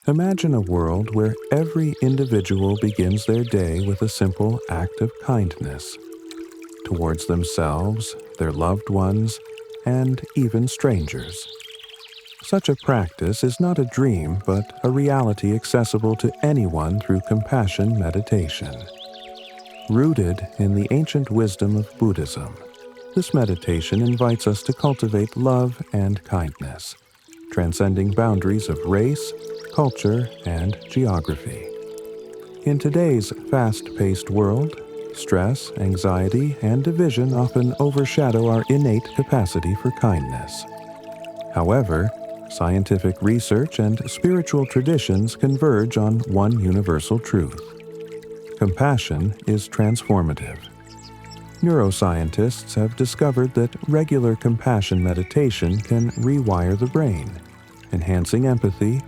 Imagine a world where every individual begins their day with a simple act of kindness towards themselves, their loved ones, and even strangers. Such a practice is not a dream, but a reality accessible to anyone through compassion meditation. Rooted in the ancient wisdom of Buddhism, this meditation invites us to cultivate love and kindness, transcending boundaries of race, culture, and geography. In today's fast-paced world, stress, anxiety, and division often overshadow our innate capacity for kindness. However, scientific research and spiritual traditions converge on one universal truth. Compassion is transformative. Neuroscientists have discovered that regular compassion meditation can rewire the brain, enhancing empathy,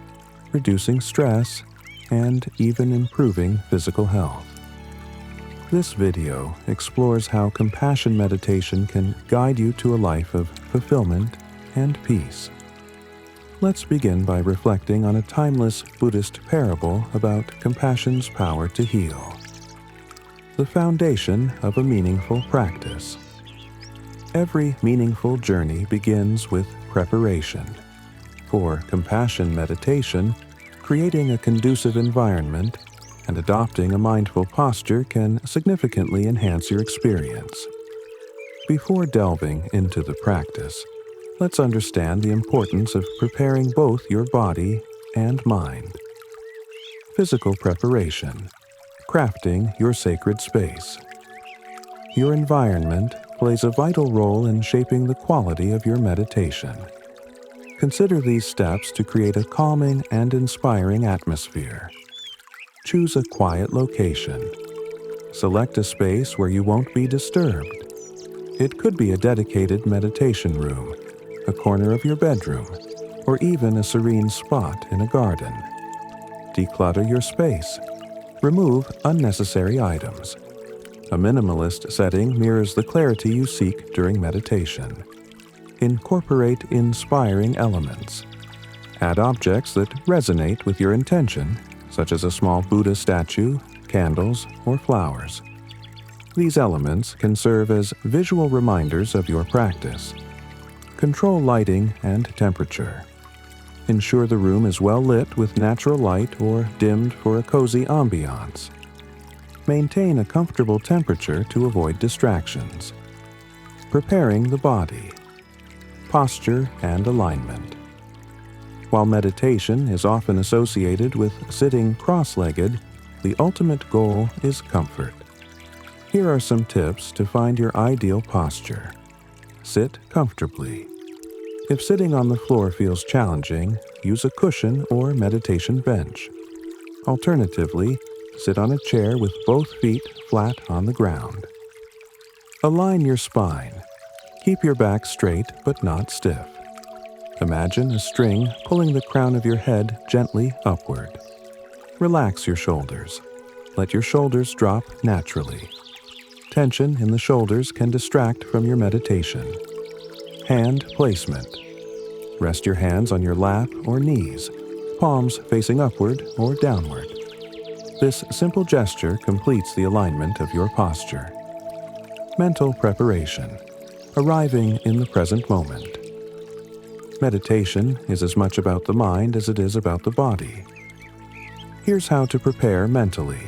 reducing stress, and even improving physical health. This video explores how compassion meditation can guide you to a life of fulfillment and peace. Let's begin by reflecting on a timeless Buddhist parable about compassion's power to heal. The foundation of a meaningful practice. Every meaningful journey begins with preparation. For compassion meditation, creating a conducive environment and adopting a mindful posture can significantly enhance your experience. Before delving into the practice, let's understand the importance of preparing both your body and mind. Physical preparation. Crafting your sacred space. Your environment plays a vital role in shaping the quality of your meditation. Consider these steps to create a calming and inspiring atmosphere. Choose a quiet location. Select a space where you won't be disturbed. It could be a dedicated meditation room, a corner of your bedroom, or even a serene spot in a garden. Declutter your space. Remove unnecessary items. A minimalist setting mirrors the clarity you seek during meditation. Incorporate inspiring elements. Add objects that resonate with your intention, such as a small Buddha statue, candles, or flowers. These elements can serve as visual reminders of your practice. Control lighting and temperature. Ensure the room is well lit with natural light or dimmed for a cozy ambiance. Maintain a comfortable temperature to avoid distractions. Preparing the body. Posture and alignment. While meditation is often associated with sitting cross-legged, the ultimate goal is comfort. Here are some tips to find your ideal posture. Sit comfortably. If sitting on the floor feels challenging, use a cushion or meditation bench. Alternatively, sit on a chair with both feet flat on the ground. Align your spine. Keep your back straight but not stiff. Imagine a string pulling the crown of your head gently upward. Relax your shoulders. Let your shoulders drop naturally. Tension in the shoulders can distract from your meditation. Hand placement. Rest your hands on your lap or knees, palms facing upward or downward. This simple gesture completes the alignment of your posture. Mental preparation. Arriving in the present moment. Meditation is as much about the mind as it is about the body. Here's how to prepare mentally.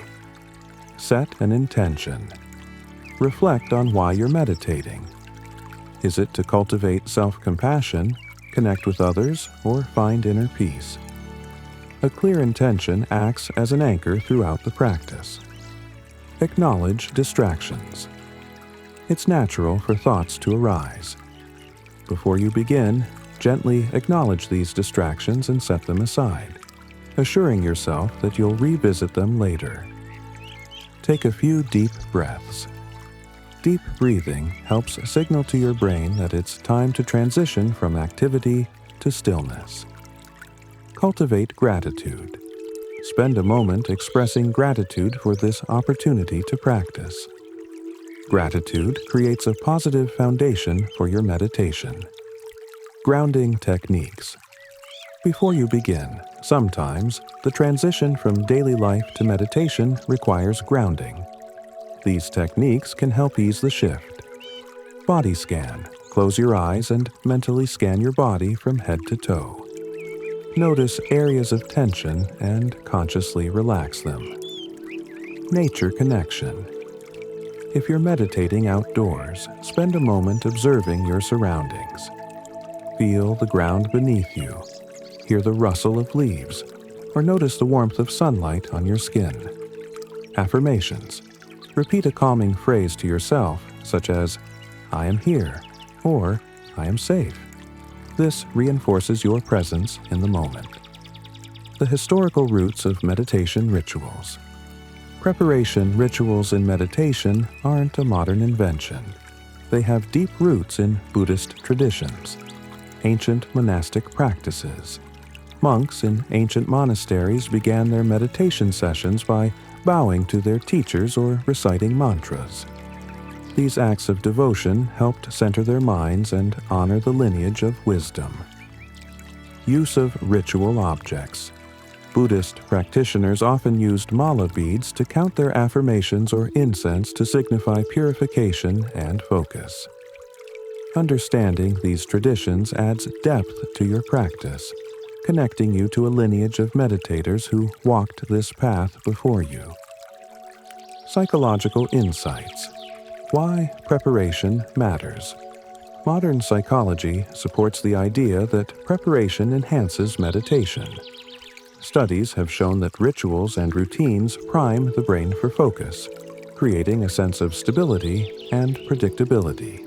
Set an intention. Reflect on why you're meditating. Is it to cultivate self-compassion, connect with others, or find inner peace? A clear intention acts as an anchor throughout the practice. Acknowledge distractions. It's natural for thoughts to arise. Before you begin, gently acknowledge these distractions and set them aside, assuring yourself that you'll revisit them later. Take a few deep breaths. Deep breathing helps signal to your brain that it's time to transition from activity to stillness. Cultivate gratitude. Spend a moment expressing gratitude for this opportunity to practice. Gratitude creates a positive foundation for your meditation. Grounding techniques. Before you begin, Sometimes, the transition from daily life to meditation requires grounding. These techniques can help ease the shift. Body scan. Close your eyes and mentally scan your body from head to toe. Notice areas of tension and consciously relax them. Nature connection. If you're meditating outdoors, spend a moment observing your surroundings. Feel the ground beneath you, hear the rustle of leaves, or notice the warmth of sunlight on your skin. Affirmations. Repeat a calming phrase to yourself, such as, "I am here," or "I am safe." This reinforces your presence in the moment. The historical roots of meditation rituals. Preparation rituals in meditation aren't a modern invention. They have deep roots in Buddhist traditions, ancient monastic practices. Monks in ancient monasteries began their meditation sessions by bowing to their teachers or reciting mantras. These acts of devotion helped center their minds and honor the lineage of wisdom. Use of ritual objects. Buddhist practitioners often used mala beads to count their affirmations or incense to signify purification and focus. Understanding these traditions adds depth to your practice, connecting you to a lineage of meditators who walked this path before you. Psychological insights. Why preparation matters. Modern psychology supports the idea that preparation enhances meditation. Studies have shown that rituals and routines prime the brain for focus, creating a sense of stability and predictability.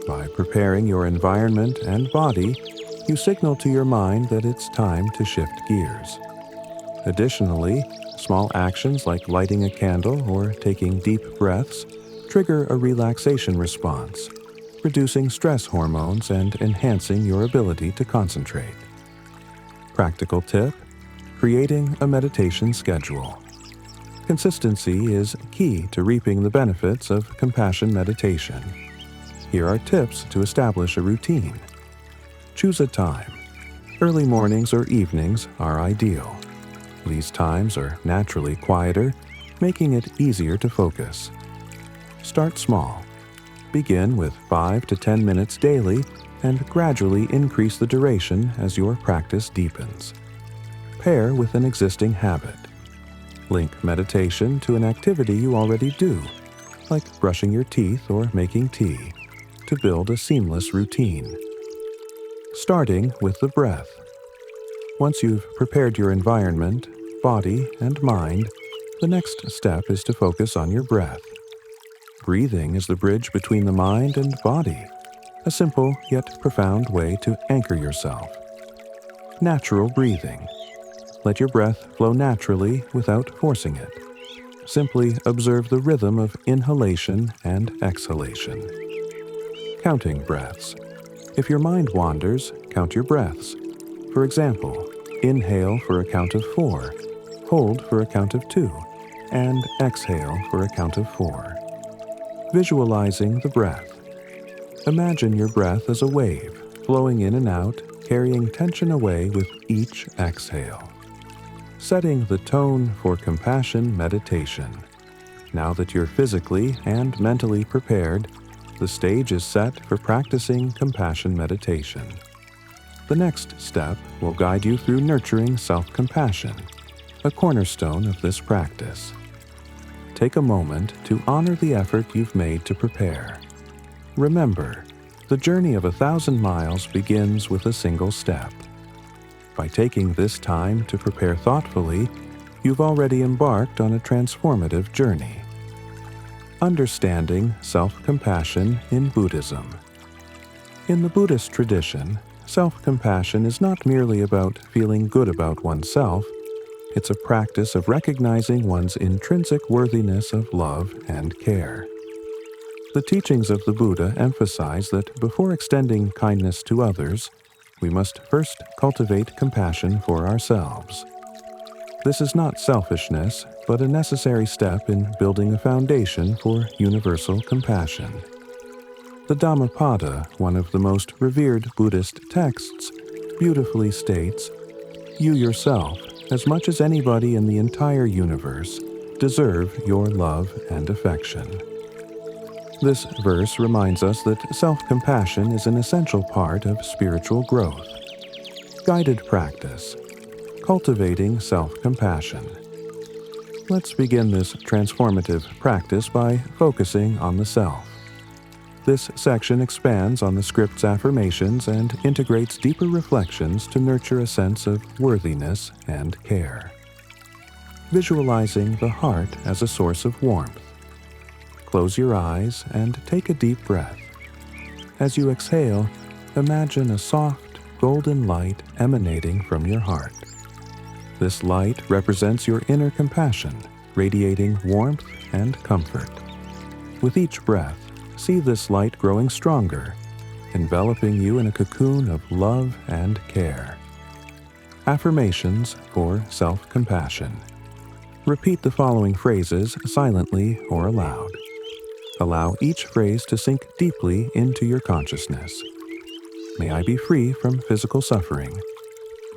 By preparing your environment and body, you signal to your mind that it's time to shift gears. Additionally, small actions like lighting a candle or taking deep breaths trigger a relaxation response, reducing stress hormones and enhancing your ability to concentrate. Practical tip: creating a meditation schedule. Consistency is key to reaping the benefits of compassion meditation. Here are tips to establish a routine. Choose a time. Early mornings or evenings are ideal. These times are naturally quieter, making it easier to focus. Start small. Begin with 5 to 10 minutes daily and gradually increase the duration as your practice deepens. Pair with an existing habit. Link meditation to an activity you already do, like brushing your teeth or making tea, to build a seamless routine. Starting with the breath. Once you've prepared your environment, body, and mind, the next step is to focus on your breath. Breathing is the bridge between the mind and body, a simple yet profound way to anchor yourself. Natural breathing. Let your breath flow naturally without forcing it. Simply observe the rhythm of inhalation and exhalation. Counting breaths. If your mind wanders, count your breaths. For example, inhale for a count of 4, hold for a count of 2, and exhale for a count of 4. Visualizing the breath. Imagine your breath as a wave, flowing in and out, carrying tension away with each exhale. Setting the tone for compassion meditation. Now that you're physically and mentally prepared, the stage is set for practicing compassion meditation. The next step will guide you through nurturing self-compassion, a cornerstone of this practice. Take a moment to honor the effort you've made to prepare. Remember, the journey of 1,000 miles begins with a single step. By taking this time to prepare thoughtfully, you've already embarked on a transformative journey. Understanding self-compassion in Buddhism. In the Buddhist tradition, self-compassion is not merely about feeling good about oneself. It's a practice of recognizing one's intrinsic worthiness of love and care. The teachings of the Buddha emphasize that before extending kindness to others, we must first cultivate compassion for ourselves. This is not selfishness, but a necessary step in building a foundation for universal compassion. The Dhammapada, one of the most revered Buddhist texts, beautifully states, you yourself, as much as anybody in the entire universe, deserve your love and affection. This verse reminds us that self-compassion is an essential part of spiritual growth. Guided practice. Cultivating self-compassion. Let's begin this transformative practice by focusing on the self. This section expands on the script's affirmations and integrates deeper reflections to nurture a sense of worthiness and care. Visualizing the heart as a source of warmth. Close your eyes and take a deep breath. As you exhale, imagine a soft, golden light emanating from your heart. This light represents your inner compassion, radiating warmth and comfort. With each breath, see this light growing stronger, enveloping you in a cocoon of love and care. Affirmations for self-compassion. Repeat the following phrases silently or aloud. Allow each phrase to sink deeply into your consciousness. May I be free from physical suffering.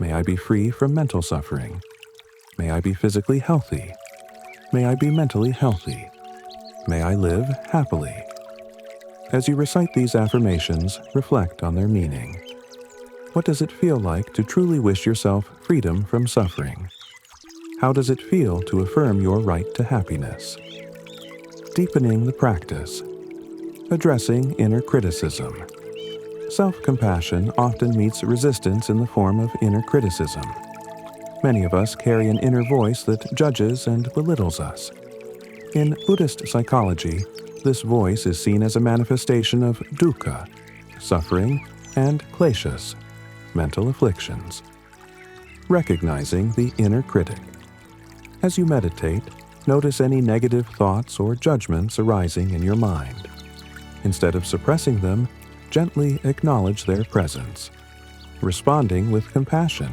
May I be free from mental suffering. May I be physically healthy. May I be mentally healthy. May I live happily. As you recite these affirmations, reflect on their meaning. What does it feel like to truly wish yourself freedom from suffering? How does it feel to affirm your right to happiness? Deepening the practice. Addressing inner criticism. Self-compassion often meets resistance in the form of inner criticism. Many of us carry an inner voice that judges and belittles us. In Buddhist psychology, this voice is seen as a manifestation of dukkha, suffering, and kleshas, mental afflictions. Recognizing the inner critic. As you meditate, notice any negative thoughts or judgments arising in your mind. Instead of suppressing them, gently acknowledge their presence. Responding with compassion.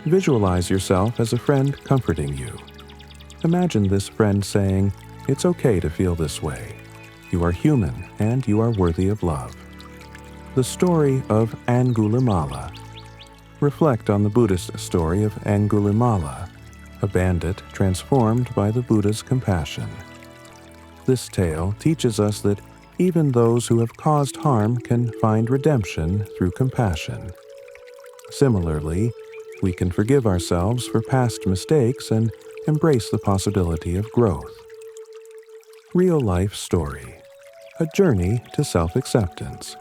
Visualize yourself as a friend comforting you. Imagine this friend saying, "It's okay to feel this way. You are human and you are worthy of love." The story of Angulimala. Reflect on the Buddhist story of Angulimala, a bandit transformed by the Buddha's compassion. This tale teaches us that even those who have caused harm can find redemption through compassion. Similarly, we can forgive ourselves for past mistakes and embrace the possibility of growth. Real-life story. A journey to self-acceptance.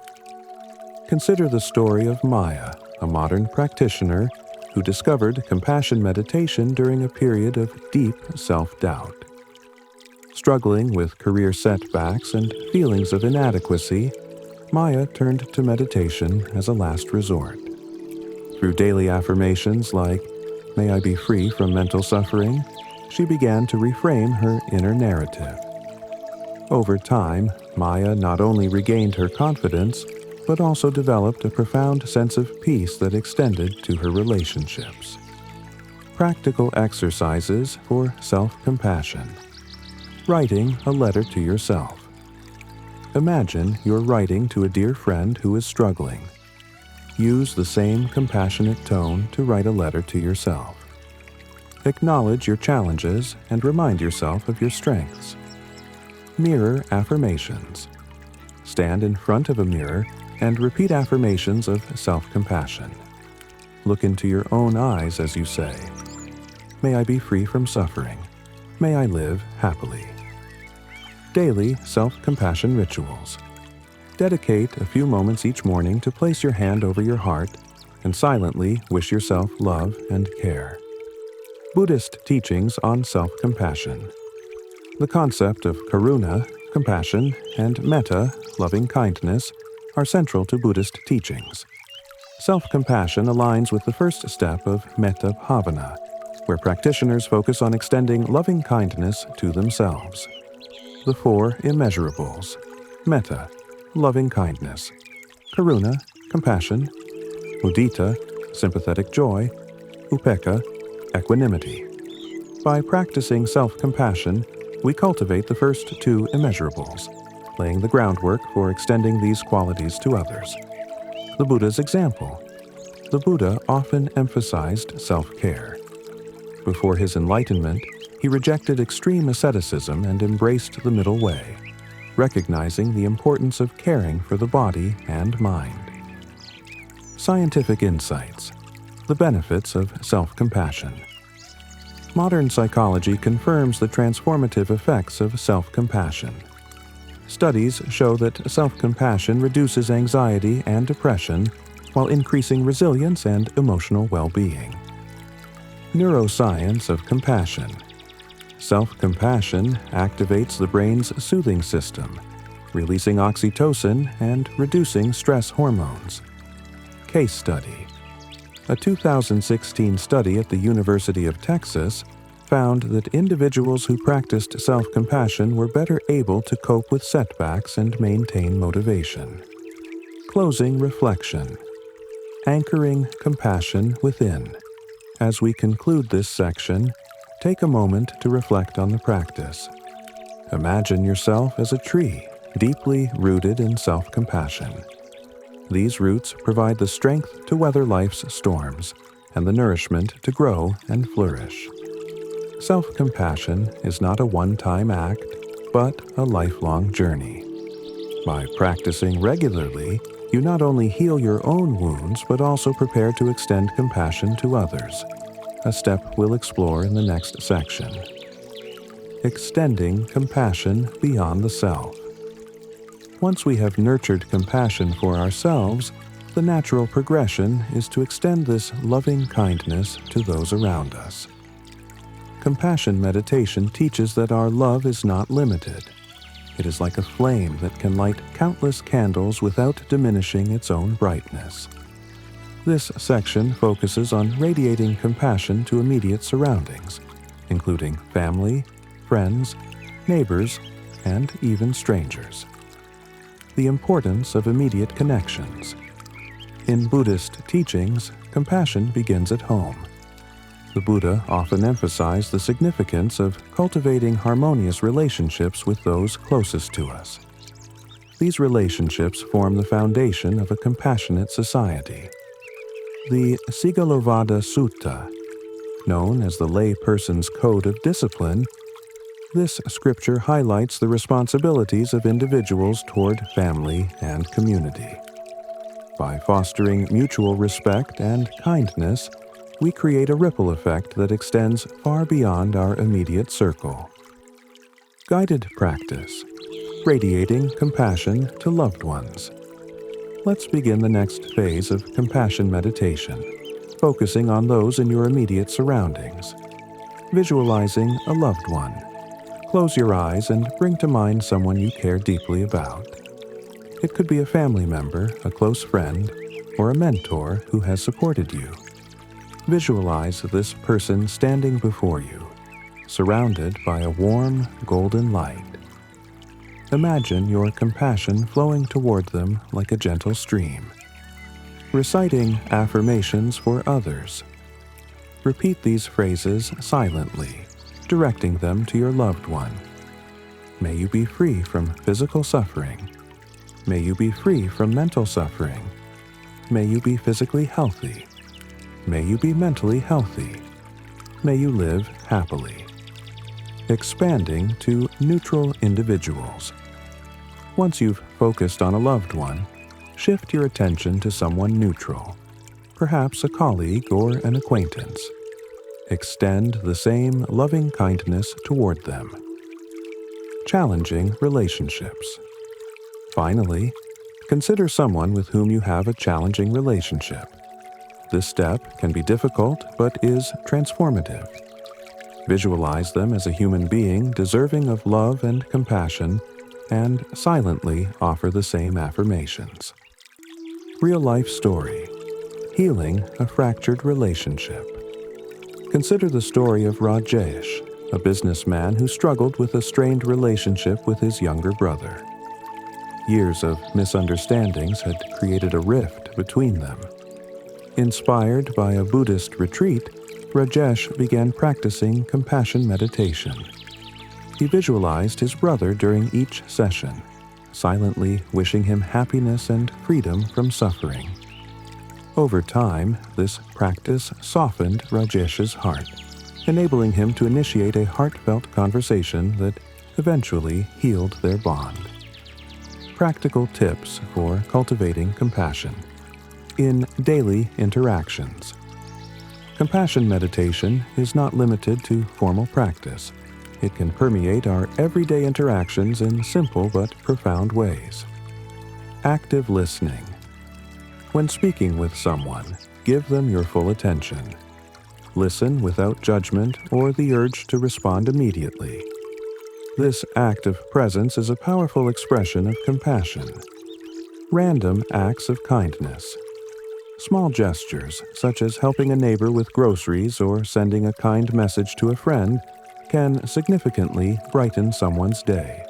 Consider the story of Maya, a modern practitioner who discovered compassion meditation during a period of deep self-doubt. Struggling with career setbacks and feelings of inadequacy, Maya turned to meditation as a last resort. Through daily affirmations like, "May I be free from mental suffering," she began to reframe her inner narrative. Over time, Maya not only regained her confidence, but also developed a profound sense of peace that extended to her relationships. Practical exercises for self-compassion. Writing a letter to yourself. Imagine you're writing to a dear friend who is struggling. Use the same compassionate tone to write a letter to yourself. Acknowledge your challenges and remind yourself of your strengths. Mirror affirmations. Stand in front of a mirror and repeat affirmations of self-compassion. Look into your own eyes as you say, "May I be free from suffering. May I live happily." Daily self-compassion rituals. Dedicate a few moments each morning to place your hand over your heart and silently wish yourself love and care. Buddhist teachings on self-compassion. The concept of karuna, compassion, and metta, loving kindness, are central to Buddhist teachings. Self-compassion aligns with the first step of metta bhavana, where practitioners focus on extending loving kindness to themselves. The four immeasurables: metta, loving kindness; karuna, compassion; mudita, sympathetic joy; upekkha, equanimity. By practicing self-compassion, we cultivate the first two immeasurables, laying the groundwork for extending these qualities to others. The Buddha's example. the Buddha often emphasized self-care. Before his enlightenment, he rejected extreme asceticism and embraced the middle way, recognizing the importance of caring for the body and mind. Scientific insights: the benefits of self-compassion. Modern psychology confirms the transformative effects of self-compassion. Studies show that self-compassion reduces anxiety and depression while increasing resilience and emotional well-being. Neuroscience of compassion. Self-compassion activates the brain's soothing system, releasing oxytocin and reducing stress hormones. Case study. A 2016 study at the University of Texas found that individuals who practiced self-compassion were better able to cope with setbacks and maintain motivation. Closing reflection. Anchoring compassion within. As we conclude this section, take a moment to reflect on the practice. Imagine yourself as a tree, deeply rooted in self-compassion. These roots provide the strength to weather life's storms and the nourishment to grow and flourish. Self-compassion is not a one-time act, but a lifelong journey. By practicing regularly, you not only heal your own wounds, but also prepare to extend compassion to others, a step we'll explore in the next section. Extending compassion beyond the self. Once we have nurtured compassion for ourselves, the natural progression is to extend this loving kindness to those around us. Compassion meditation teaches that our love is not limited. It is like a flame that can light countless candles without diminishing its own brightness. This section focuses on radiating compassion to immediate surroundings, including family, friends, neighbors, and even strangers. The importance of immediate connections. In Buddhist teachings, compassion begins at home. The Buddha often emphasized the significance of cultivating harmonious relationships with those closest to us. These relationships form the foundation of a compassionate society. The Sigalovada Sutta, known as the lay person's code of discipline, this scripture highlights the responsibilities of individuals toward family and community. By fostering mutual respect and kindness, we create a ripple effect that extends far beyond our immediate circle. Guided practice. Radiating compassion to loved ones. Let's begin the next phase of compassion meditation, focusing on those in your immediate surroundings. Visualizing a loved one. Close your eyes and bring to mind someone you care deeply about. It could be a family member, a close friend, or a mentor who has supported you. Visualize this person standing before you, surrounded by a warm, golden light. Imagine your compassion flowing toward them like a gentle stream. Reciting affirmations for others. Repeat these phrases silently, directing them to your loved one. May you be free from physical suffering. May you be free from mental suffering. May you be physically healthy. May you be mentally healthy. May you live happily. Expanding to neutral individuals. Once you've focused on a loved one, shift your attention to someone neutral, perhaps a colleague or an acquaintance. Extend the same loving kindness toward them. Challenging relationships. Finally, consider someone with whom you have a challenging relationship. This step can be difficult, but is transformative. Visualize them as a human being deserving of love and compassion, and silently offer the same affirmations. Real-life story. Healing a fractured relationship. Consider the story of Rajesh, a businessman who struggled with a strained relationship with his younger brother. Years of misunderstandings had created a rift between them. Inspired by a Buddhist retreat, Rajesh began practicing compassion meditation. He visualized his brother during each session, silently wishing him happiness and freedom from suffering. Over time, this practice softened Rajesh's heart, enabling him to initiate a heartfelt conversation that eventually healed their bond. Practical tips for cultivating compassion in daily interactions. Compassion meditation is not limited to formal practice. It can permeate our everyday interactions in simple but profound ways. Active listening. When speaking with someone, give them your full attention. Listen without judgment or the urge to respond immediately. This act of presence is a powerful expression of compassion. Random acts of kindness. Small gestures, such as helping a neighbor with groceries or sending a kind message to a friend, can significantly brighten someone's day.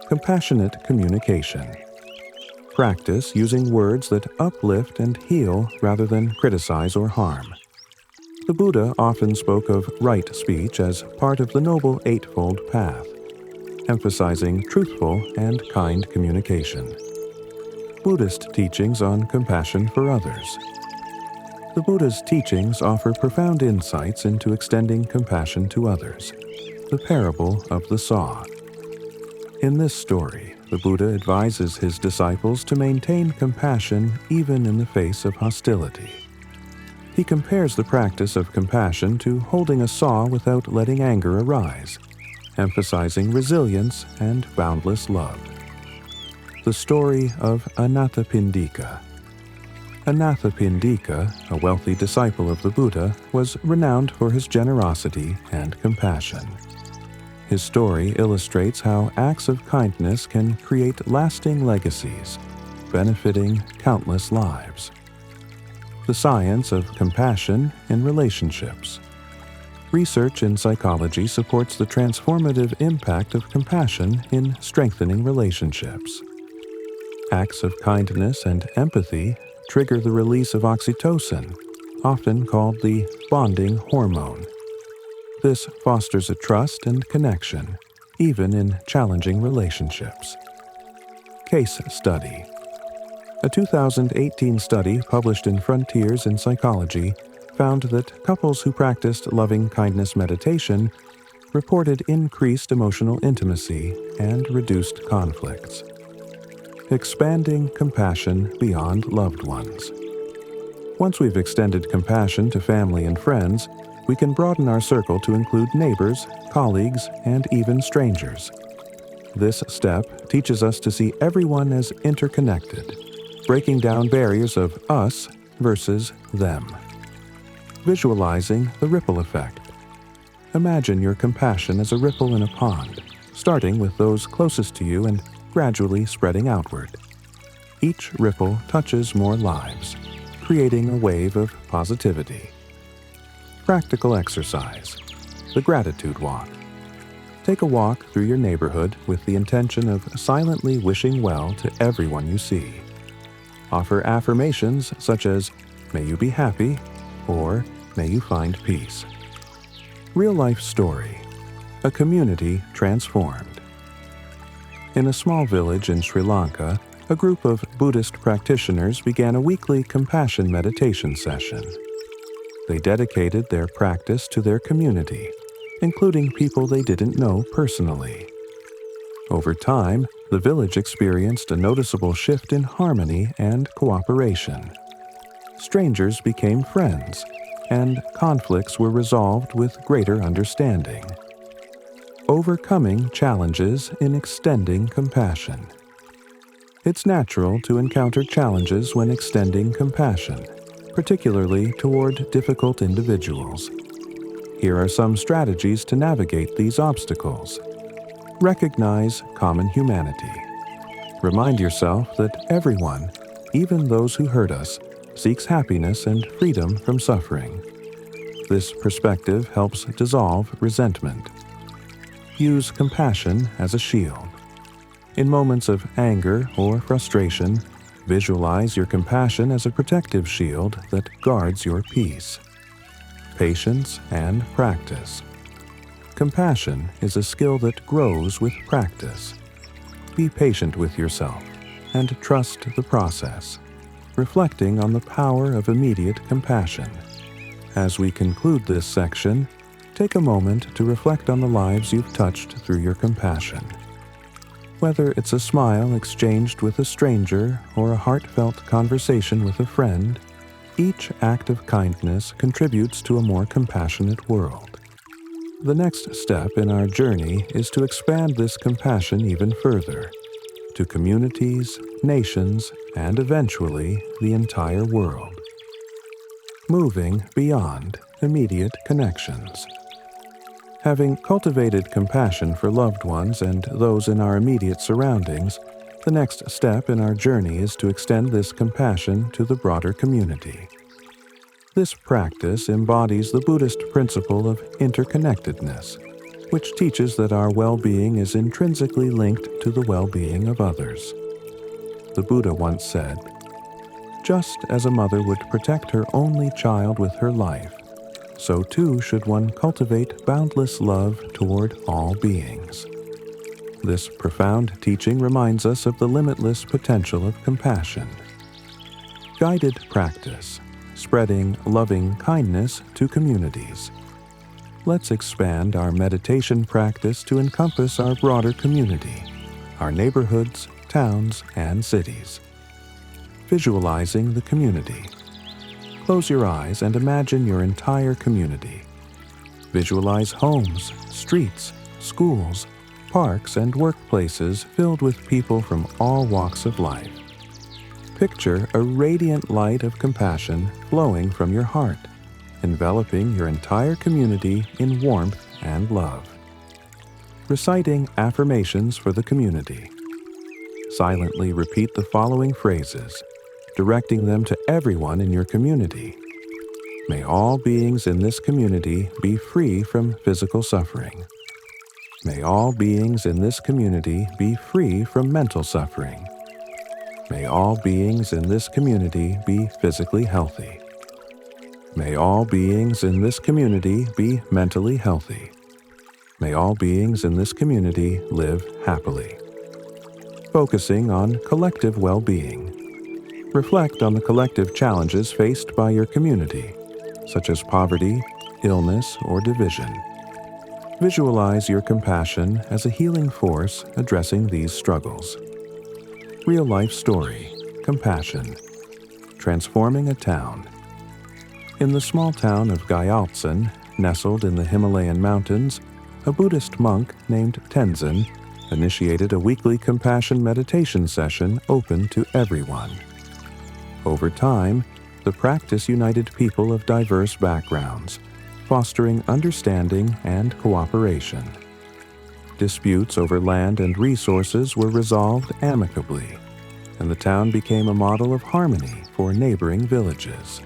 Compassionate communication. Practice using words that uplift and heal rather than criticize or harm. The Buddha often spoke of right speech as part of the Noble Eightfold Path, emphasizing truthful and kind communication. Buddhist teachings on compassion for others. The Buddha's teachings offer profound insights into extending compassion to others. The parable of the saw. In this story, the Buddha advises his disciples to maintain compassion even in the face of hostility. He compares the practice of compassion to holding a saw without letting anger arise, emphasizing resilience and boundless love. The story of Anathapindika. Anathapindika, a wealthy disciple of the Buddha, was renowned for his generosity and compassion. His story illustrates how acts of kindness can create lasting legacies, benefiting countless lives. The science of compassion in relationships. Research in psychology supports the transformative impact of compassion in strengthening relationships. Acts of kindness and empathy trigger the release of oxytocin, often called the bonding hormone. This fosters a trust and connection, even in challenging relationships. Case study. A 2018 study published in Frontiers in Psychology found that couples who practiced loving-kindness meditation reported increased emotional intimacy and reduced conflicts. Expanding compassion beyond loved ones. Once we've extended compassion to family and friends, we can broaden our circle to include neighbors, colleagues, and even strangers. This step teaches us to see everyone as interconnected, breaking down barriers of us versus them. Visualizing the ripple effect. Imagine your compassion as a ripple in a pond, starting with those closest to you and gradually spreading outward. Each ripple touches more lives, creating a wave of positivity. Practical exercise. The gratitude walk. Take a walk through your neighborhood with the intention of silently wishing well to everyone you see. Offer affirmations such as, "May you be happy," or "May you find peace." Real-life story. A community transformed. In a small village in Sri Lanka, a group of Buddhist practitioners began a weekly compassion meditation session. They dedicated their practice to their community, including people they didn't know personally. Over time, the village experienced a noticeable shift in harmony and cooperation. Strangers became friends, and conflicts were resolved with greater understanding. Overcoming challenges in extending compassion. It's natural to encounter challenges when extending compassion, particularly toward difficult individuals. Here are some strategies to navigate these obstacles. Recognize common humanity. Remind yourself that everyone, even those who hurt us, seeks happiness and freedom from suffering. This perspective helps dissolve resentment. Use compassion as a shield. In moments of anger or frustration, visualize your compassion as a protective shield that guards your peace. Patience and practice. Compassion is a skill that grows with practice. Be patient with yourself and trust the process. reflecting on the power of immediate compassion. As we conclude this section, take a moment to reflect on the lives you've touched through your compassion. Whether it's a smile exchanged with a stranger or a heartfelt conversation with a friend, each act of kindness contributes to a more compassionate world. The next step in our journey is to expand this compassion even further, to communities, nations, and eventually the entire world. Moving beyond immediate connections. Having cultivated compassion for loved ones and those in our immediate surroundings, the next step in our journey is to extend this compassion to the broader community. This practice embodies the Buddhist principle of interconnectedness, which teaches that our well-being is intrinsically linked to the well-being of others. The Buddha once said, "Just as a mother would protect her only child with her life, so too should one cultivate boundless love toward all beings." This profound teaching reminds us of the limitless potential of compassion. Guided practice, spreading loving kindness to communities. Let's expand our meditation practice to encompass our broader community, our neighborhoods, towns, and cities. Visualizing the community. Close your eyes and imagine your entire community. Visualize homes, streets, schools, parks, and workplaces filled with people from all walks of life. Picture a radiant light of compassion flowing from your heart, enveloping your entire community in warmth and love. Reciting affirmations for the community. Silently repeat the following phrases, directing them to everyone in your community. May all beings in this community be free from physical suffering. May all beings in this community be free from mental suffering. May all beings in this community be physically healthy. May all beings in this community be mentally healthy. May all beings in this community live happily. Focusing on collective well-being. Reflect on the collective challenges faced by your community, such as poverty, illness, or division. Visualize your compassion as a healing force addressing these struggles. Real-life story, compassion. Transforming a town. In the small town of Gyaltsen, nestled in the Himalayan mountains, a Buddhist monk named Tenzin initiated a weekly compassion meditation session open to everyone. Over time, the practice united people of diverse backgrounds, fostering understanding and cooperation. Disputes over land and resources were resolved amicably, and the town became a model of harmony for neighboring villages.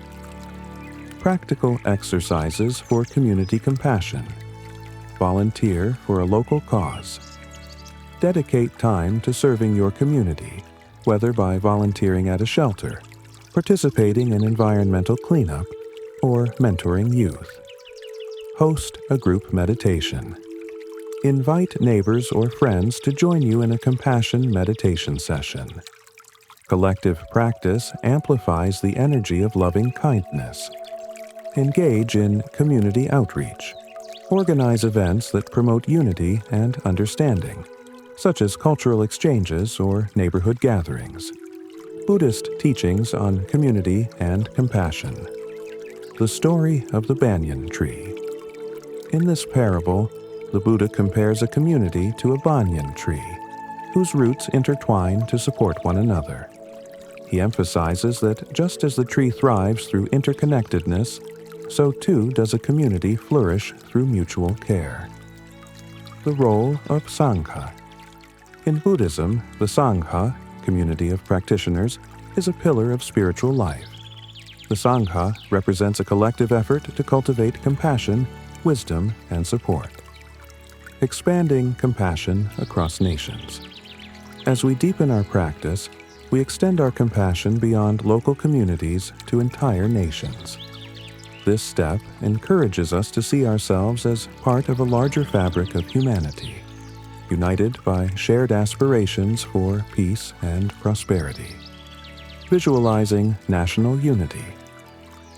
Practical exercises for community compassion. Volunteer for a local cause. Dedicate time to serving your community, whether by volunteering at a shelter, participating in environmental cleanup, or mentoring youth. Host a group meditation. Invite neighbors or friends to join you in a compassion meditation session. Collective practice amplifies the energy of loving kindness. Engage in community outreach. Organize events that promote unity and understanding, such as cultural exchanges or neighborhood gatherings. Buddhist teachings on community and compassion. The story of the banyan tree. In this parable, the Buddha compares a community to a banyan tree, whose roots intertwine to support one another. He emphasizes that just as the tree thrives through interconnectedness, so too does a community flourish through mutual care. The role of Sangha. In Buddhism, the Sangha, community of practitioners, is a pillar of spiritual life. The Sangha represents a collective effort to cultivate compassion, wisdom, and support. Expanding compassion across nations. As we deepen our practice, we extend our compassion beyond local communities to entire nations. This step encourages us to see ourselves as part of a larger fabric of humanity, united by shared aspirations for peace and prosperity. Visualizing national unity.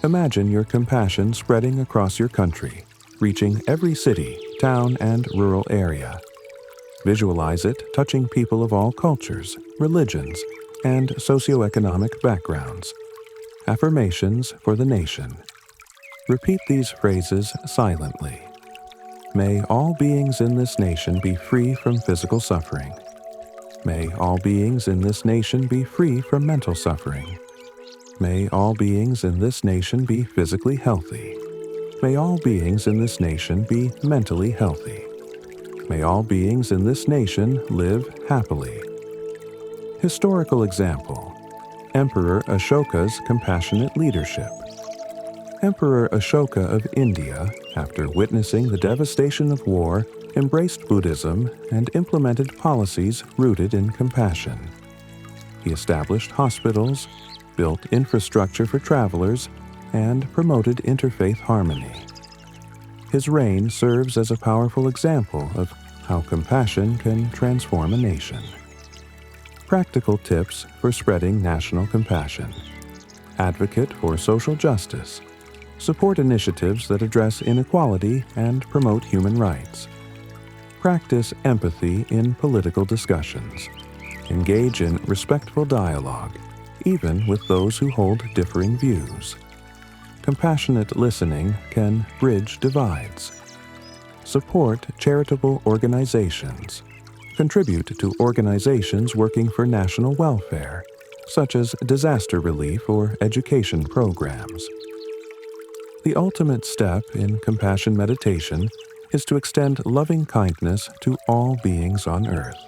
Imagine your compassion spreading across your country, reaching every city, town, and rural area. Visualize it touching people of all cultures, religions, and socioeconomic backgrounds. Affirmations for the nation. Repeat these phrases silently. May all beings in this nation be free from physical suffering. May all beings in this nation be free from mental suffering. May all beings in this nation be physically healthy. May all beings in this nation be mentally healthy. May all beings in this nation live happily. Historical example: Emperor Ashoka's compassionate leadership. Emperor Ashoka of India, after witnessing the devastation of war, embraced Buddhism and implemented policies rooted in compassion. He established hospitals, built infrastructure for travelers, and promoted interfaith harmony. His reign serves as a powerful example of how compassion can transform a nation. Practical tips for spreading national compassion. Advocate for social justice. Support initiatives that address inequality and promote human rights. Practice empathy in political discussions. Engage in respectful dialogue, even with those who hold differing views. Compassionate listening can bridge divides. Support charitable organizations. Contribute to organizations working for national welfare, such as disaster relief or education programs. The ultimate step in compassion meditation is to extend loving kindness to all beings on earth.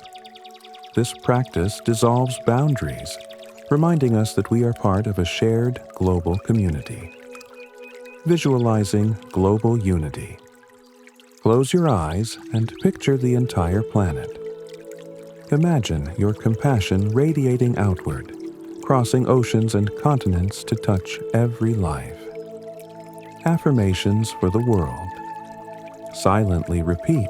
This practice dissolves boundaries, reminding us that we are part of a shared global community. Visualizing global unity. Close your eyes and picture the entire planet. Imagine your compassion radiating outward, crossing oceans and continents to touch every life. Affirmations for the world. Silently repeat,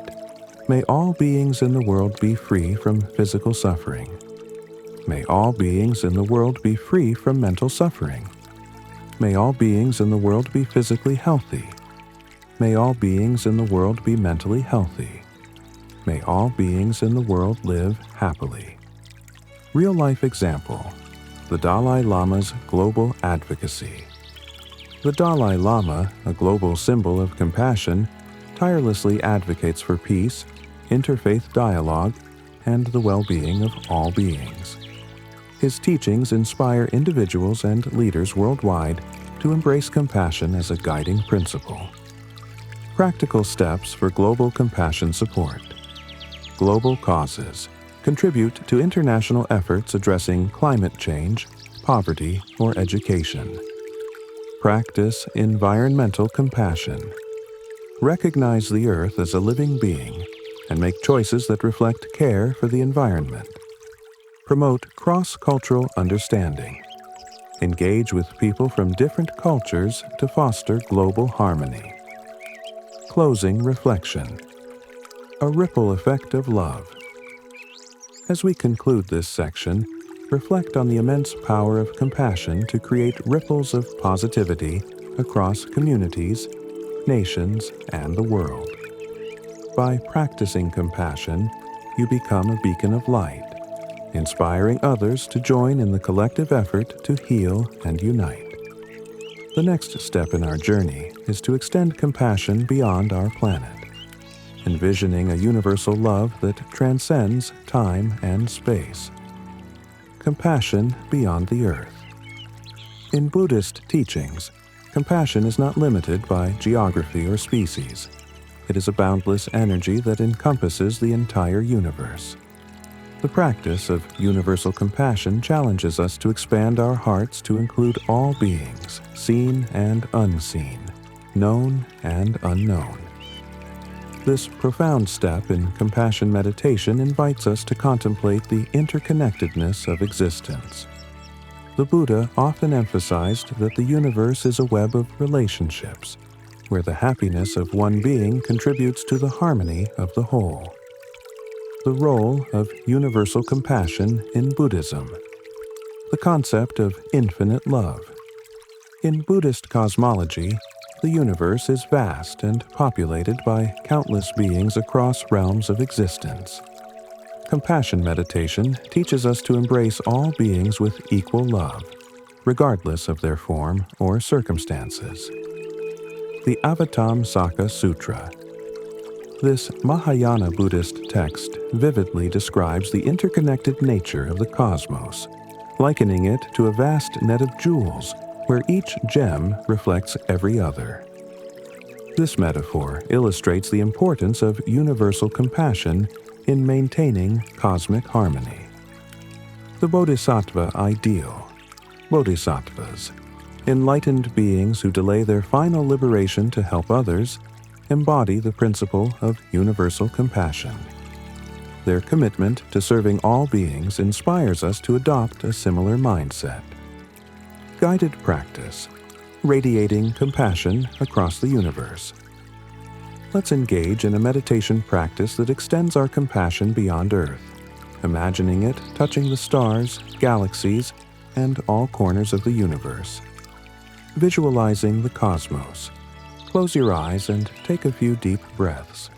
may all beings in the world be free from physical suffering. May all beings in the world be free from mental suffering. May all beings in the world be physically healthy. May all beings in the world be mentally healthy. May all beings in the world live happily. Real-life example: the Dalai Lama's global advocacy. The Dalai Lama, a global symbol of compassion, tirelessly advocates for peace, interfaith dialogue, and the well-being of all beings. His teachings inspire individuals and leaders worldwide to embrace compassion as a guiding principle. Practical steps for global compassion support. Global causes. Contribute to international efforts addressing climate change, poverty, or education. Practice environmental compassion. Recognize the earth as a living being and make choices that reflect care for the environment. Promote cross-cultural understanding. Engage with people from different cultures to foster global harmony. Closing reflection. A ripple effect of love. As we conclude this section, reflect on the immense power of compassion to create ripples of positivity across communities, nations, and the world. By practicing compassion, you become a beacon of light, inspiring others to join in the collective effort to heal and unite. The next step in our journey is to extend compassion beyond our planet, envisioning a universal love that transcends time and space. Compassion beyond the earth. In Buddhist teachings, compassion is not limited by geography or species. It is a boundless energy that encompasses the entire universe. The practice of universal compassion challenges us to expand our hearts to include all beings, seen and unseen, known and unknown. This profound step in compassion meditation invites us to contemplate the interconnectedness of existence. The Buddha often emphasized that the universe is a web of relationships, where the happiness of one being contributes to the harmony of the whole. The role of universal compassion in Buddhism. the concept of infinite love. In Buddhist cosmology, the universe is vast and populated by countless beings across realms of existence. Compassion meditation teaches us to embrace all beings with equal love, regardless of their form or circumstances. The Avatamsaka Sutra. This Mahayana Buddhist text vividly describes the interconnected nature of the cosmos, likening it to a vast net of jewels where each gem reflects every other. This metaphor illustrates the importance of universal compassion in maintaining cosmic harmony. The Bodhisattva ideal. Bodhisattvas, enlightened beings who delay their final liberation to help others, embody the principle of universal compassion. Their commitment to serving all beings inspires us to adopt a similar mindset. Guided practice, radiating compassion across the universe. Let's engage in a meditation practice that extends our compassion beyond Earth, imagining it touching the stars, galaxies, and all corners of the universe. Visualizing the cosmos. Close your eyes and take a few deep breaths.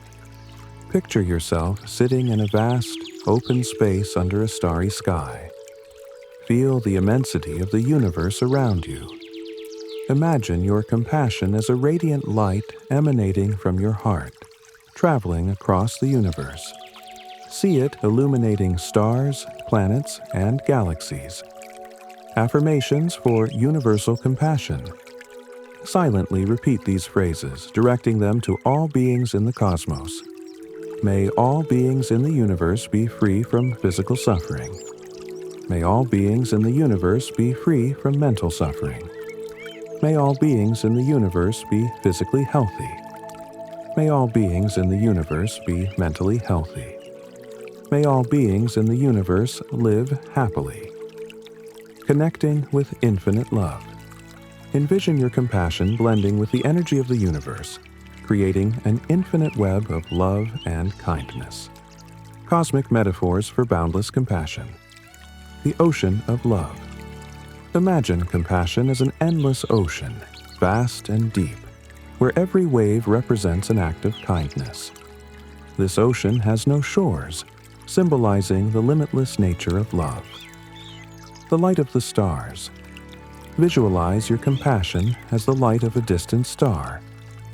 Picture yourself sitting in a vast, open space under a starry sky. Feel the immensity of the universe around you. Imagine your compassion as a radiant light emanating from your heart, traveling across the universe. See it illuminating stars, planets, and galaxies. Affirmations for universal compassion. Silently repeat these phrases, directing them to all beings in the cosmos. May all beings in the universe be free from physical suffering. May all beings in the universe be free from mental suffering. May all beings in the universe be physically healthy. May all beings in the universe be mentally healthy. May all beings in the universe live happily. Connecting with infinite love. Envision your compassion blending with the energy of the universe, creating an infinite web of love and kindness. Cosmic metaphors for boundless compassion. The ocean of love. Imagine compassion as an endless ocean, vast and deep, where every wave represents an act of kindness. This ocean has no shores, symbolizing the limitless nature of love. The light of the stars. Visualize your compassion as the light of a distant star,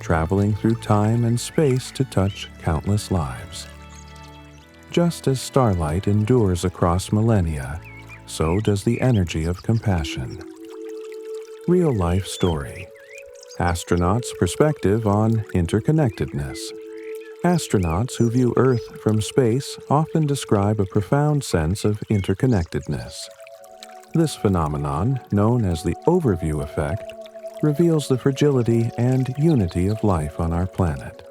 traveling through time and space to touch countless lives. Just as starlight endures across millennia, so does the energy of compassion. Real-life story. Astronauts' perspective on interconnectedness. Astronauts who view Earth from space often describe a profound sense of interconnectedness. This phenomenon, known as the overview effect, reveals the fragility and unity of life on our planet.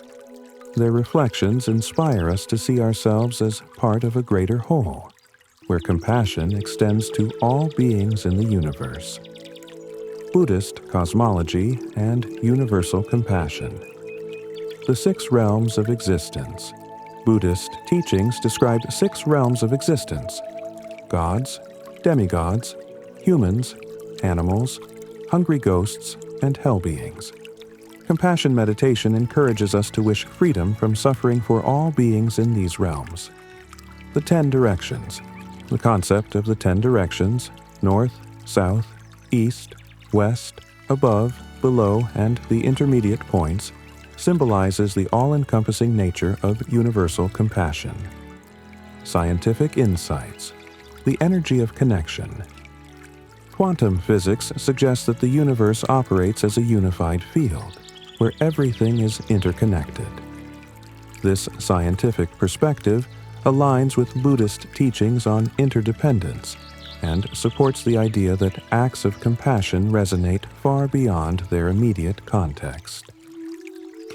Their reflections inspire us to see ourselves as part of a greater whole, where compassion extends to all beings in the universe. Buddhist cosmology and universal compassion. The 6 realms of existence. Buddhist teachings describe 6 realms of existence: gods, demigods, humans, animals, hungry ghosts, and hell beings. Compassion meditation encourages us to wish freedom from suffering for all beings in these realms. The 10 directions. The concept of the 10 directions, north, south, east, west, above, below, and the intermediate points, symbolizes the all-encompassing nature of universal compassion. Scientific insights. The energy of connection. Quantum physics suggests that the universe operates as a unified field, where everything is interconnected. This scientific perspective aligns with Buddhist teachings on interdependence and supports the idea that acts of compassion resonate far beyond their immediate context.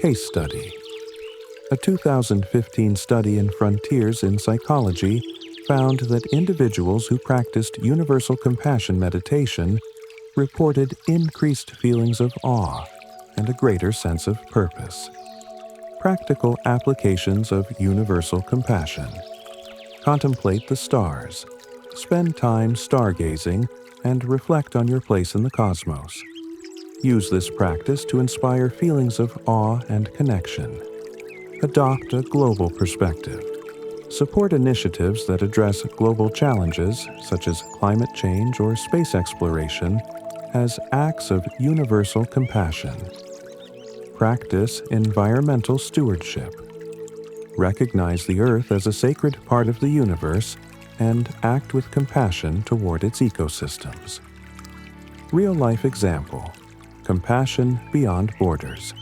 Case study. A 2015 study in Frontiers in Psychology found that individuals who practiced universal compassion meditation reported increased feelings of awe and a greater sense of purpose. Practical applications of universal compassion. Contemplate the stars. spend time stargazing and reflect on your place in the cosmos. Use this practice to inspire feelings of awe and connection. Adopt a global perspective. Support initiatives that address global challenges, such as climate change or space exploration, as acts of universal compassion. Practice environmental stewardship. Recognize the Earth as a sacred part of the universe and act with compassion toward its ecosystems. Real-life example: compassion beyond borders.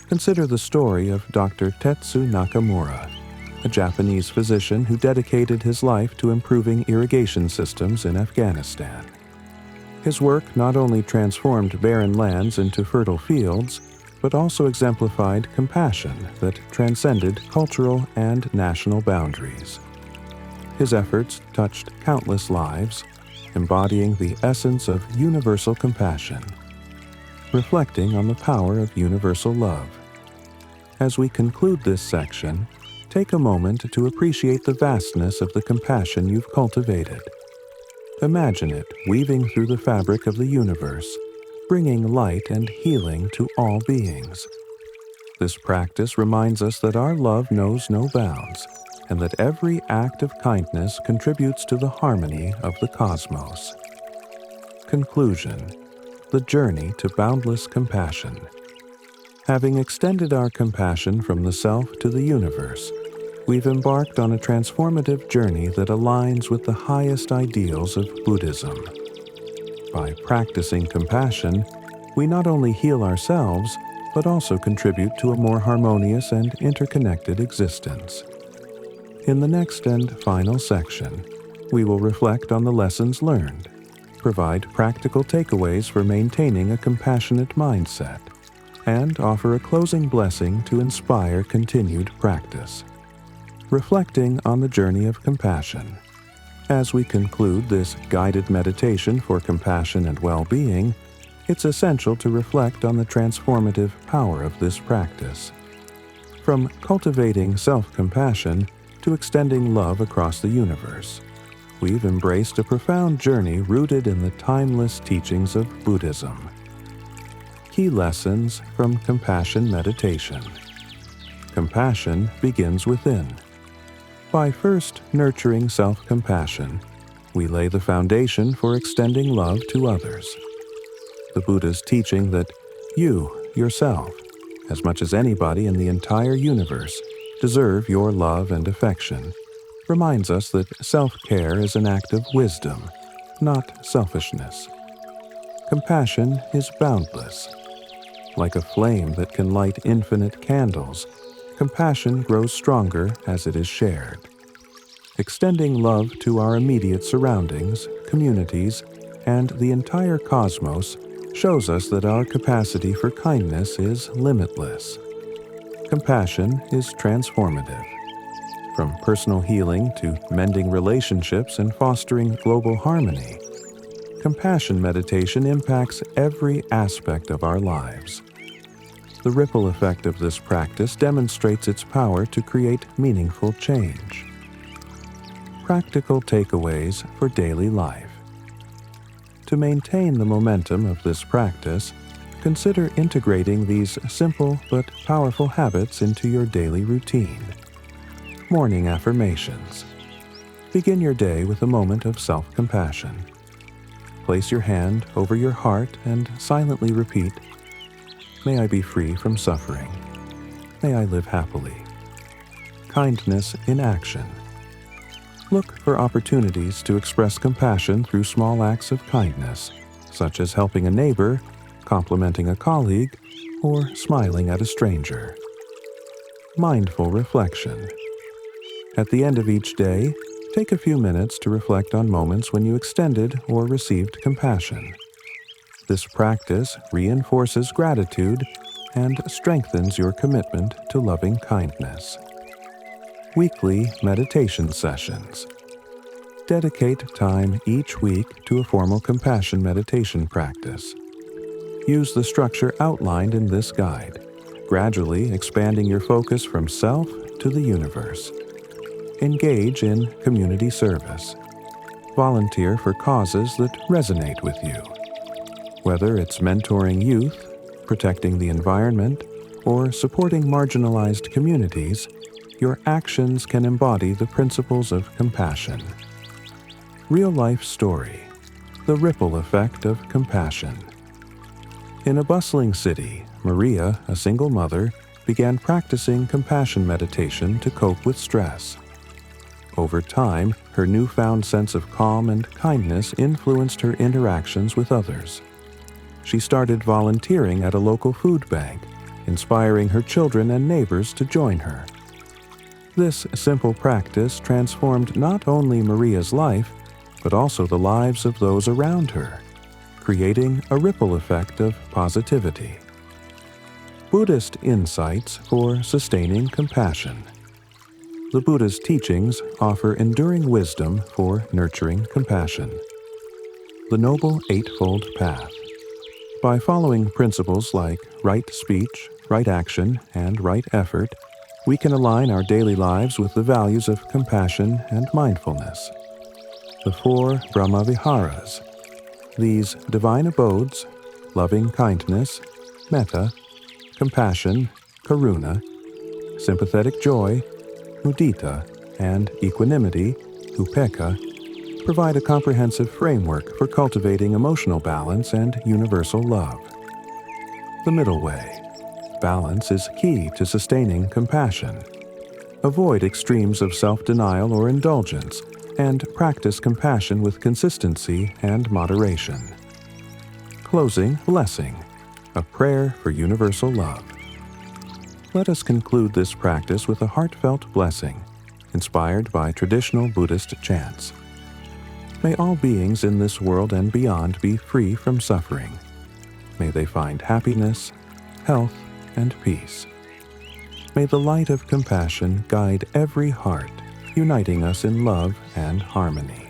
Consider the story of Dr. Tetsu Nakamura, a Japanese physician who dedicated his life to improving irrigation systems in Afghanistan. His work not only transformed barren lands into fertile fields, but also exemplified compassion that transcended cultural and national boundaries. His efforts touched countless lives, embodying the essence of universal compassion, reflecting on the power of universal love. As we conclude this section, take a moment to appreciate the vastness of the compassion you've cultivated. Imagine it weaving through the fabric of the universe, bringing light and healing to all beings. This practice reminds us that our love knows no bounds, and that every act of kindness contributes to the harmony of the cosmos. Conclusion: the journey to boundless compassion. Having extended our compassion from the self to the universe, we've embarked on a transformative journey that aligns with the highest ideals of Buddhism. By practicing compassion, we not only heal ourselves, but also contribute to a more harmonious and interconnected existence. In the next and final section, we will reflect on the lessons learned, provide practical takeaways for maintaining a compassionate mindset, and offer a closing blessing to inspire continued practice. Reflecting on the journey of compassion. As we conclude this guided meditation for compassion and well-being, it's essential to reflect on the transformative power of this practice. From cultivating self-compassion to extending love across the universe, we've embraced a profound journey rooted in the timeless teachings of Buddhism. Key lessons from compassion meditation. Compassion begins within. By first nurturing self-compassion, we lay the foundation for extending love to others. The Buddha's teaching that you, yourself, as much as anybody in the entire universe, deserve your love and affection, reminds us that self-care is an act of wisdom, not selfishness. Compassion is boundless. Like a flame that can light infinite candles, compassion grows stronger as it is shared. Extending love to our immediate surroundings, communities, and the entire cosmos shows us that our capacity for kindness is limitless. Compassion is transformative. From personal healing to mending relationships and fostering global harmony, compassion meditation impacts every aspect of our lives. The ripple effect of this practice demonstrates its power to create meaningful change. Practical takeaways for daily life. To maintain the momentum of this practice, consider integrating these simple but powerful habits into your daily routine. Morning affirmations. Begin your day with a moment of self-compassion. Place your hand over your heart and silently repeat, "May I be free from suffering. May I live happily." Kindness in action. Look for opportunities to express compassion through small acts of kindness, such as helping a neighbor, complimenting a colleague, or smiling at a stranger. Mindful reflection. At the end of each day, take a few minutes to reflect on moments when you extended or received compassion. This practice reinforces gratitude and strengthens your commitment to loving kindness. Weekly meditation sessions. Dedicate time each week to a formal compassion meditation practice. Use the structure outlined in this guide, gradually expanding your focus from self to the universe. Engage in community service. volunteer for causes that resonate with you. Whether it's mentoring youth, protecting the environment, or supporting marginalized communities, your actions can embody the principles of compassion. Real-life story: the ripple effect of compassion. In a bustling city, Maria, a single mother, began practicing compassion meditation to cope with stress. Over time, her newfound sense of calm and kindness influenced her interactions with others. She started volunteering at a local food bank, inspiring her children and neighbors to join her. This simple practice transformed not only Maria's life, but also the lives of those around her, creating a ripple effect of positivity. Buddhist insights for sustaining compassion. The Buddha's teachings offer enduring wisdom for nurturing compassion. The Noble Eightfold Path. By following principles like right speech, right action, and right effort, we can align our daily lives with the values of compassion and mindfulness. The Four Brahmaviharas. These divine abodes, loving kindness, metta, compassion, karuna, sympathetic joy, mudita, and equanimity, upekkha, provide a comprehensive framework for cultivating emotional balance and universal love. The middle way. Balance is key to sustaining compassion. Avoid extremes of self-denial or indulgence, and practice compassion with consistency and moderation. Closing blessing, a prayer for universal love. Let us conclude this practice with a heartfelt blessing, inspired by traditional Buddhist chants. May all beings in this world and beyond be free from suffering. May they find happiness, health, and peace. May the light of compassion guide every heart, uniting us in love and harmony.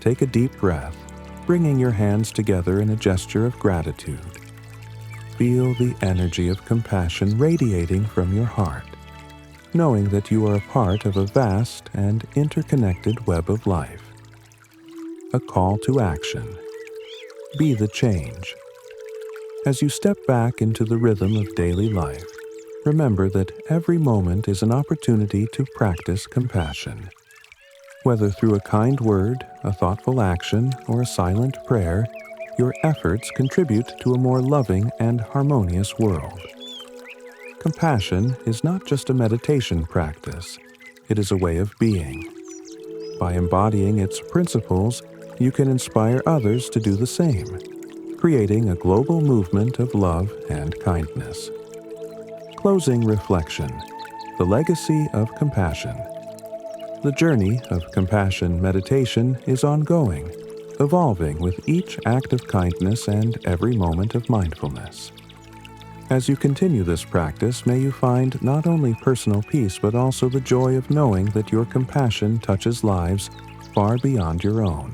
Take a deep breath, bringing your hands together in a gesture of gratitude. Feel the energy of compassion radiating from your heart, knowing that you are a part of a vast and interconnected web of life. A call to action. Be the change. As you step back into the rhythm of daily life, remember that every moment is an opportunity to practice compassion. Whether through a kind word, a thoughtful action, or a silent prayer, your efforts contribute to a more loving and harmonious world. Compassion is not just a meditation practice, it is a way of being. By embodying its principles, you can inspire others to do the same, creating a global movement of love and kindness. Closing reflection: the legacy of compassion. The journey of compassion meditation is ongoing, evolving with each act of kindness and every moment of mindfulness. As you continue this practice, may you find not only personal peace but also the joy of knowing that your compassion touches lives far beyond your own.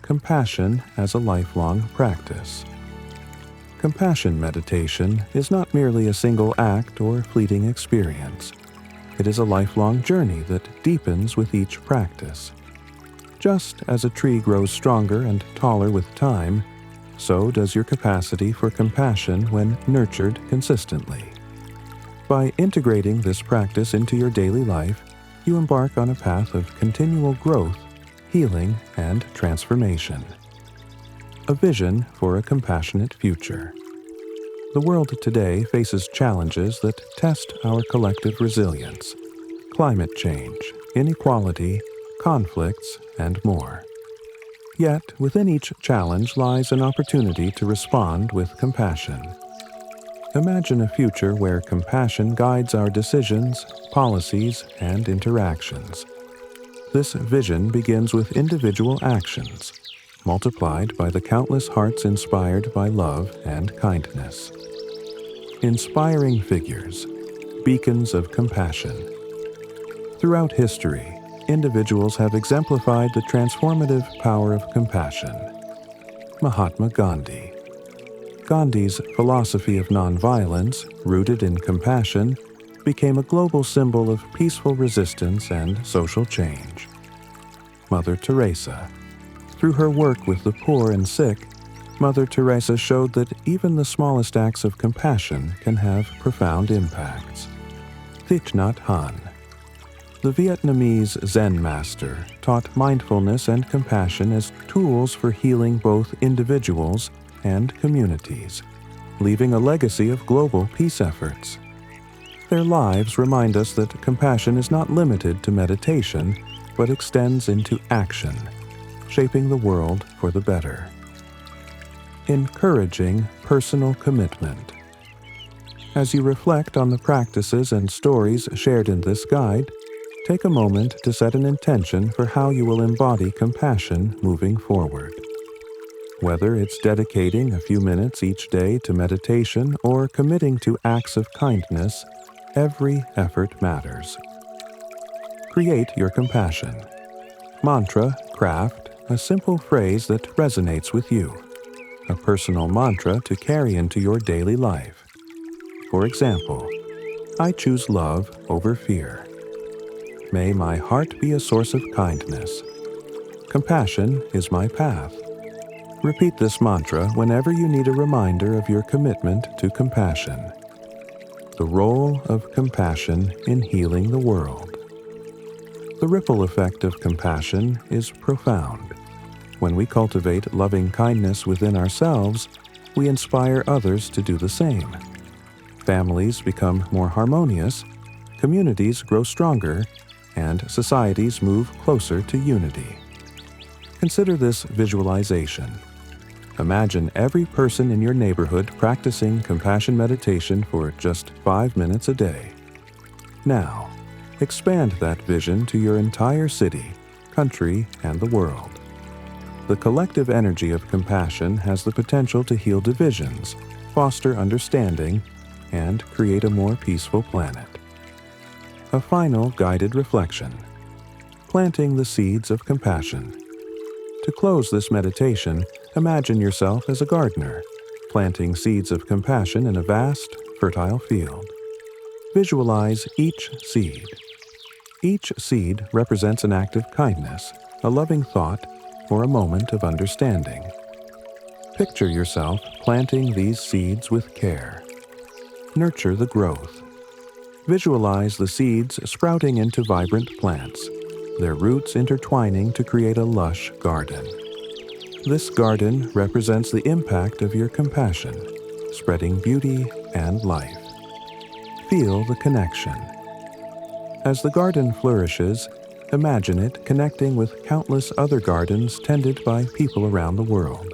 Compassion as a lifelong practice. Compassion meditation is not merely a single act or fleeting experience. It is a lifelong journey that deepens with each practice. Just as a tree grows stronger and taller with time, so does your capacity for compassion when nurtured consistently. By integrating this practice into your daily life, you embark on a path of continual growth, healing, and transformation. A vision for a compassionate future. The world today faces challenges that test our collective resilience: climate change, inequality, conflicts, and more. Yet, within each challenge lies an opportunity to respond with compassion. Imagine a future where compassion guides our decisions, policies, and interactions. This vision begins with individual actions, multiplied by the countless hearts inspired by love and kindness. Inspiring figures, beacons of compassion. Throughout history, individuals have exemplified the transformative power of compassion. Mahatma Gandhi. Gandhi's philosophy of nonviolence, rooted in compassion, became a global symbol of peaceful resistance and social change. Mother Teresa. Through her work with the poor and sick, Mother Teresa showed that even the smallest acts of compassion can have profound impacts. Thich Nhat Hanh. The Vietnamese Zen master taught mindfulness and compassion as tools for healing both individuals and communities, leaving a legacy of global peace efforts. Their lives remind us that compassion is not limited to meditation, but extends into action, shaping the world for the better. Encouraging personal commitment. As you reflect on the practices and stories shared in this guide, take a moment to set an intention for how you will embody compassion moving forward. Whether it's dedicating a few minutes each day to meditation or committing to acts of kindness, every effort matters. Create your compassion. Mantra, craft, a simple phrase that resonates with you. A personal mantra to carry into your daily life. For example, I choose love over fear. May my heart be a source of kindness. Compassion is my path. Repeat this mantra whenever you need a reminder of your commitment to compassion. The role of compassion in healing the world. The ripple effect of compassion is profound. When we cultivate loving kindness within ourselves, we inspire others to do the same. Families become more harmonious, communities grow stronger, and societies move closer to unity. Consider this visualization. Imagine every person in your neighborhood practicing compassion meditation for just 5 minutes a day. Now, expand that vision to your entire city, country, and the world. The collective energy of compassion has the potential to heal divisions, foster understanding, and create a more peaceful planet. A final guided reflection. Planting the seeds of compassion. To close this meditation, imagine yourself as a gardener, planting seeds of compassion in a vast, fertile field. Visualize each seed. Each seed represents an act of kindness, a loving thought, or a moment of understanding. Picture yourself planting these seeds with care. Nurture the growth. Visualize the seeds sprouting into vibrant plants, their roots intertwining to create a lush garden. This garden represents the impact of your compassion, spreading beauty and life. Feel the connection. As the garden flourishes, imagine it connecting with countless other gardens tended by people around the world.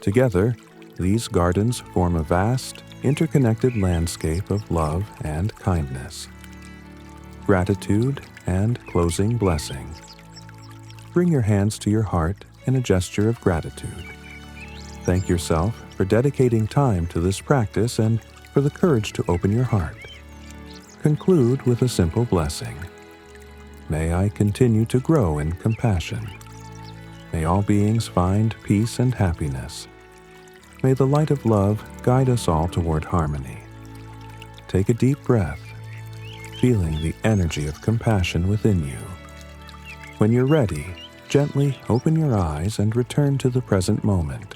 Together, these gardens form a vast, interconnected landscape of love and kindness. Gratitude and closing blessing. Bring your hands to your heart in a gesture of gratitude. Thank yourself for dedicating time to this practice and for the courage to open your heart. Conclude with a simple blessing. May I continue to grow in compassion. May all beings find peace and happiness. May the light of love guide us all toward harmony. Take a deep breath, feeling the energy of compassion within you. When you're ready, gently open your eyes and return to the present moment,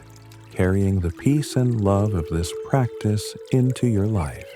carrying the peace and love of this practice into your life.